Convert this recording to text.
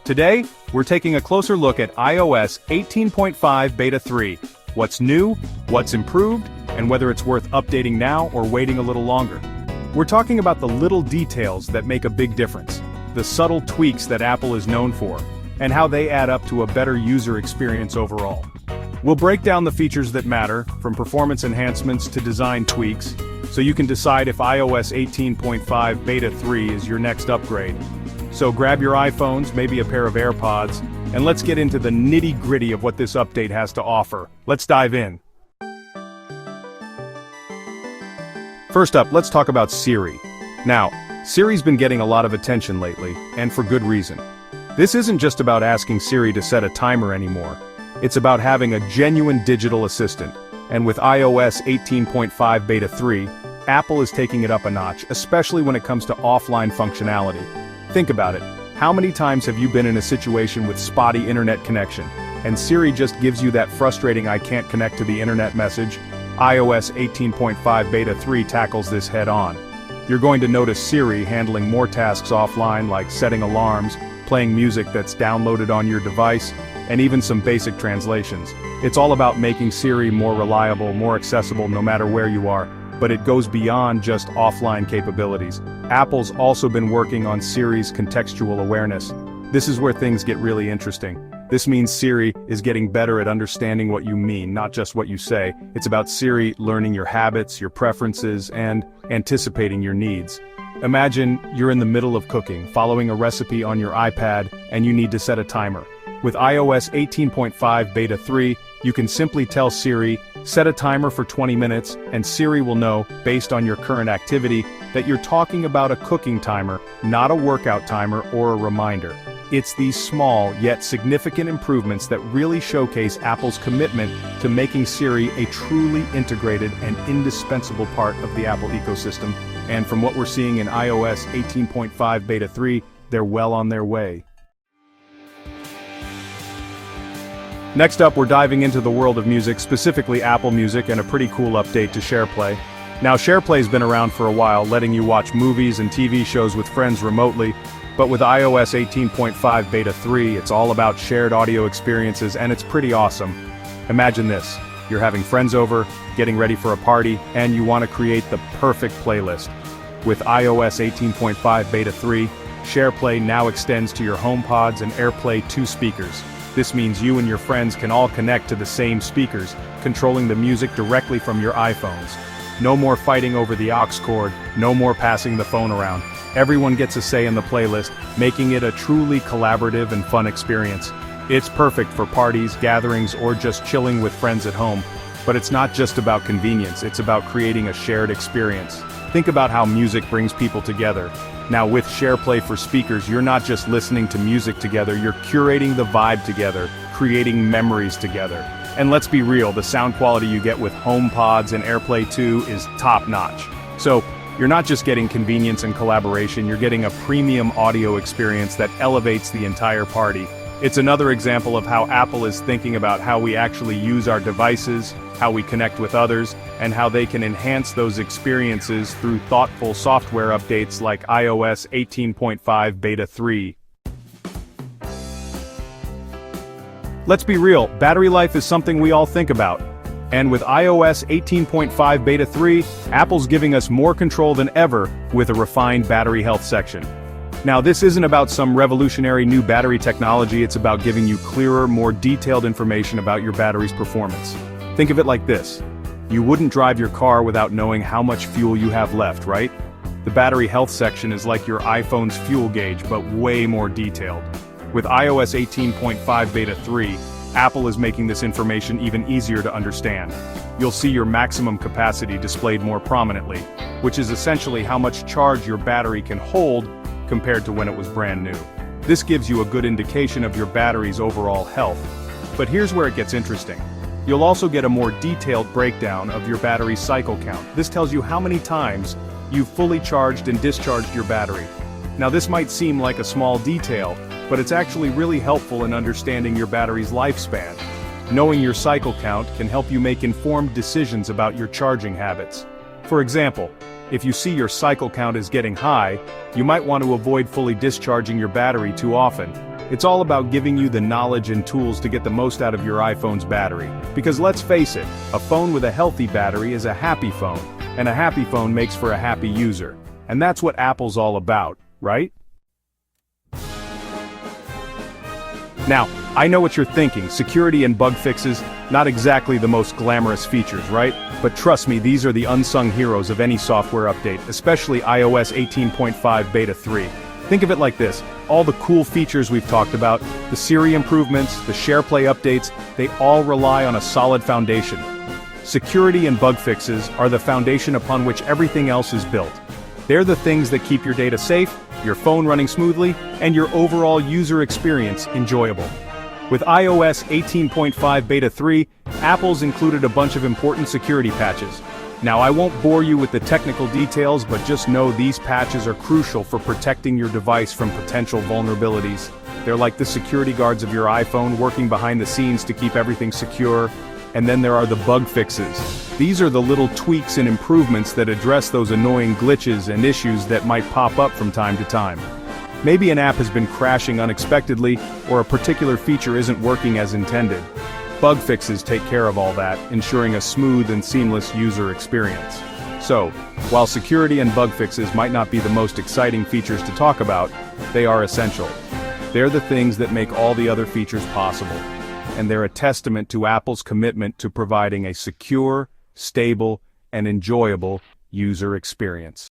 Today, we're taking a closer look at iOS 18.5 Beta 3. What's new, what's improved, and whether it's worth updating now or waiting a little longer. We're talking about the little details that make a big difference, the subtle tweaks that Apple is known for, and how they add up to a better user experience overall. We'll break down the features that matter, from performance enhancements to design tweaks, so you can decide if iOS 18.5 Beta 3 is your next upgrade. So grab your iPhones, maybe a pair of AirPods, and let's get into the nitty-gritty of what this update has to offer. Let's dive in. First up, let's talk about Siri. Now, Siri's been getting a lot of attention lately, and for good reason. This isn't just about asking Siri to set a timer anymore. It's about having a genuine digital assistant, and with iOS 18.5 Beta 3, Apple is taking it up a notch, especially when it comes to offline functionality. Think about it. How many times have you been in a situation with spotty internet connection, and Siri just gives you that frustrating "I can't connect to the internet" message? iOS 18.5 Beta 3 tackles this head-on. You're going to notice Siri handling more tasks offline, like setting alarms, playing music that's downloaded on your device, and even some basic translations. It's all about making Siri more reliable, more accessible no matter where you are, but it goes beyond just offline capabilities. Apple's also been working on Siri's contextual awareness. This is where things get really interesting. This means Siri is getting better at understanding what you mean, not just what you say. It's about Siri learning your habits, your preferences, and anticipating your needs. Imagine you're in the middle of cooking, following a recipe on your iPad, and you need to set a timer. With iOS 18.5 Beta 3, you can simply tell Siri, set a timer for 20 minutes, and Siri will know, based on your current activity, that you're talking about a cooking timer, not a workout timer or a reminder. It's these small, yet significant improvements that really showcase Apple's commitment to making Siri a truly integrated and indispensable part of the Apple ecosystem, and from what we're seeing in iOS 18.5 Beta 3, they're well on their way. Next up, we're diving into the world of music, specifically Apple Music, and a pretty cool update to SharePlay. Now, SharePlay's been around for a while, letting you watch movies and TV shows with friends remotely, but with iOS 18.5 Beta 3, it's all about shared audio experiences, and it's pretty awesome. Imagine this: you're having friends over, getting ready for a party, and you want to create the perfect playlist. With iOS 18.5 Beta 3, SharePlay now extends to your HomePods and AirPlay 2 speakers. This means you and your friends can all connect to the same speakers, controlling the music directly from your iPhones. No more fighting over the aux cord, no more passing the phone around. Everyone gets a say in the playlist, making it a truly collaborative and fun experience. It's perfect for parties, gatherings, or just chilling with friends at home. But it's not just about convenience, it's about creating a shared experience. Think about how music brings people together. Now with SharePlay for speakers, you're not just listening to music together, you're curating the vibe together, creating memories together. And let's be real, the sound quality you get with HomePods and AirPlay 2 is top-notch. So, you're not just getting convenience and collaboration, you're getting a premium audio experience that elevates the entire party. It's another example of how Apple is thinking about how we actually use our devices, how we connect with others, and how they can enhance those experiences through thoughtful software updates like iOS 18.5 Beta 3. Let's be real, battery life is something we all think about. And with iOS 18.5 Beta 3, Apple's giving us more control than ever with a refined battery health section. Now, this isn't about some revolutionary new battery technology, it's about giving you clearer, more detailed information about your battery's performance. Think of it like this: you wouldn't drive your car without knowing how much fuel you have left, right? The battery health section is like your iPhone's fuel gauge, but way more detailed. With iOS 18.5 Beta 3, Apple is making this information even easier to understand. You'll see your maximum capacity displayed more prominently, which is essentially how much charge your battery can hold compared to when it was brand new. This gives you a good indication of your battery's overall health. But here's where it gets interesting. You'll also get a more detailed breakdown of your battery cycle count. This tells you how many times you've fully charged and discharged your battery. Now, this might seem like a small detail, but it's actually really helpful in understanding your battery's lifespan. Knowing your cycle count can help you make informed decisions about your charging habits. For example, if you see your cycle count is getting high, you might want to avoid fully discharging your battery too often. It's all about giving you the knowledge and tools to get the most out of your iPhone's battery. Because let's face it, a phone with a healthy battery is a happy phone, and a happy phone makes for a happy user. And that's what Apple's all about, right? Now, I know what you're thinking, security and bug fixes, not exactly the most glamorous features, right? But trust me, these are the unsung heroes of any software update, especially iOS 18.5 Beta 3. Think of it like this, all the cool features we've talked about, the Siri improvements, the SharePlay updates, they all rely on a solid foundation. Security and bug fixes are the foundation upon which everything else is built. They're the things that keep your data safe, your phone running smoothly, and your overall user experience enjoyable. With iOS 18.5 Beta 3, Apple's included a bunch of important security patches. Now I won't bore you with the technical details, but just know these patches are crucial for protecting your device from potential vulnerabilities. They're like the security guards of your iPhone working behind the scenes to keep everything secure. And then there are the bug fixes. These are the little tweaks and improvements that address those annoying glitches and issues that might pop up from time to time. Maybe an app has been crashing unexpectedly, or a particular feature isn't working as intended. Bug fixes take care of all that, ensuring a smooth and seamless user experience. So, while security and bug fixes might not be the most exciting features to talk about, they are essential. They're the things that make all the other features possible. And they're a testament to Apple's commitment to providing a secure, stable, and enjoyable user experience.